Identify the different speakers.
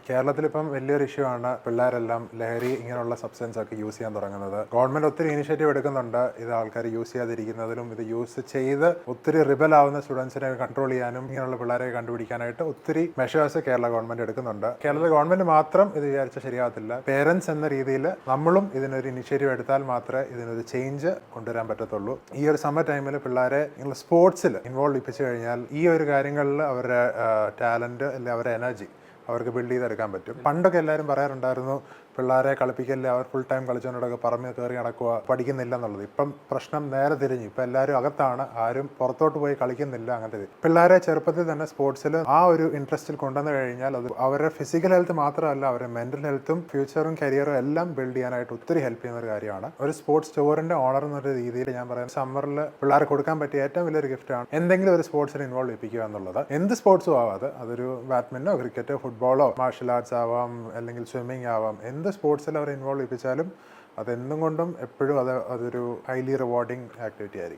Speaker 1: കേരളത്തിലിപ്പം വലിയൊരു ഇഷ്യൂ ആണ് പിള്ളേരെല്ലാം ലഹരി ഇങ്ങനെയുള്ള സബ്സ്റ്റൻസ് ഒക്കെ യൂസ് ചെയ്യാൻ തുടങ്ങുന്നത്. ഗവൺമെന്റ് ഒത്തിരി ഇനിഷ്യേറ്റീവ് എടുക്കുന്നുണ്ട് ഇത് ആൾക്കാർ യൂസ് ചെയ്യാതിരിക്കുന്നതിലും ഇത് യൂസ് ചെയ്ത് ഒത്തിരി റിബൽ ആവുന്ന സ്റ്റുഡൻസിനെ കൺട്രോൾ ചെയ്യാനും ഇങ്ങനെയുള്ള പിള്ളേരെ കണ്ടുപിടിക്കാനായിട്ട് ഒത്തിരി മെഷേഴ്സ് കേരള ഗവൺമെന്റ് എടുക്കുന്നുണ്ട്. കേരള ഗവൺമെന്റ് മാത്രം ഇത് വിചാരിച്ച ശരിയാകത്തില്ല. പേരൻസ് എന്ന രീതിയിൽ നമ്മളും ഇതിനൊരു ഇനിഷ്യേറ്റീവ് എടുത്താൽ മാത്രമേ ഇതിനൊരു ചേഞ്ച് കൊണ്ടുവരാൻ പറ്റത്തുള്ളൂ. ഈ ഒരു സമ്മർ ടൈമിൽ പിള്ളേരെ സ്പോർട്സിൽ ഇൻവോൾവ് ചെയ്യിപ്പിച്ചു കഴിഞ്ഞാൽ ഈ ഒരു കാര്യങ്ങളിൽ അവരുടെ ടാലന്റ് അല്ലെങ്കിൽ അവരുടെ എനർജി അവർക്ക് ബിൽഡ് ചെയ്തെടുക്കാൻ പറ്റും. പണ്ടൊക്കെ എല്ലാവരും പറയാറുണ്ടായിരുന്നു പിള്ളേരെ കളിപ്പിക്കല്ലേ, അവർ ഫുൾ ടൈം കളിച്ചുകൊണ്ടൊക്കെ പറമ്പ് കയറി നടക്കുക, പഠിക്കുന്നില്ല എന്നുള്ളത്. ഇപ്പം പ്രശ്നം നേരെ തിരിഞ്ഞു. ഇപ്പം എല്ലാവരും അകത്താണ്, ആരും പുറത്തോട്ട് പോയി കളിക്കുന്നില്ല. അങ്ങനത്തെ പിള്ളേരെ ചെറുപ്പത്തിൽ തന്നെ സ്പോർട്സിൽ ആ ഒരു ഇൻട്രസ്റ്റിൽ കൊണ്ടുവന്നു കഴിഞ്ഞാൽ അത് അവരുടെ ഫിസിക്കൽ ഹെൽത്ത് മാത്രമല്ല അവരുടെ മെന്റൽ ഹെൽത്തും ഫ്യൂച്ചറും കരിയറും എല്ലാം ബിൽഡ് ചെയ്യാനായിട്ട് ഒത്തിരി ഹെൽപ്പ് ചെയ്യുന്ന ഒരു കാര്യമാണ്. ഒരു സ്പോർട്സ് ടൂറിന്റെ ഓണർ എന്നൊരു രീതിയിൽ ഞാൻ പറയുന്നത് സമ്മറിൽ പിള്ളേരെ കൊടുക്കാൻ പറ്റിയ ഏറ്റവും വലിയൊരു ഗിഫ്റ്റാണ് എന്തെങ്കിലും ഒരു സ്പോർട്സിൽ ഇൻവോൾവ് ചെയ്യിപ്പിക്കുക എന്നുള്ളത്. എന്ത് സ്പോർട്സും ആവാതെ, അതൊരു ബാഡ്മിന്റനോ ക്രിക്കറ്റോ ഫുട്ബോളോ മാർഷൽ ആർട്സ് ആവാം, അല്ലെങ്കിൽ സ്വിമ്മിങ് ആവാം, എന്ത് സ്പോർട്സിൽ അവർ ഇൻവോൾവ് ചെയ്യിപ്പിച്ചാലും അതെന്നും കൊണ്ടും എപ്പോഴും അതൊരു ഹൈലി റിവാർഡിങ് ആക്ടിവിറ്റി ആയിരിക്കും.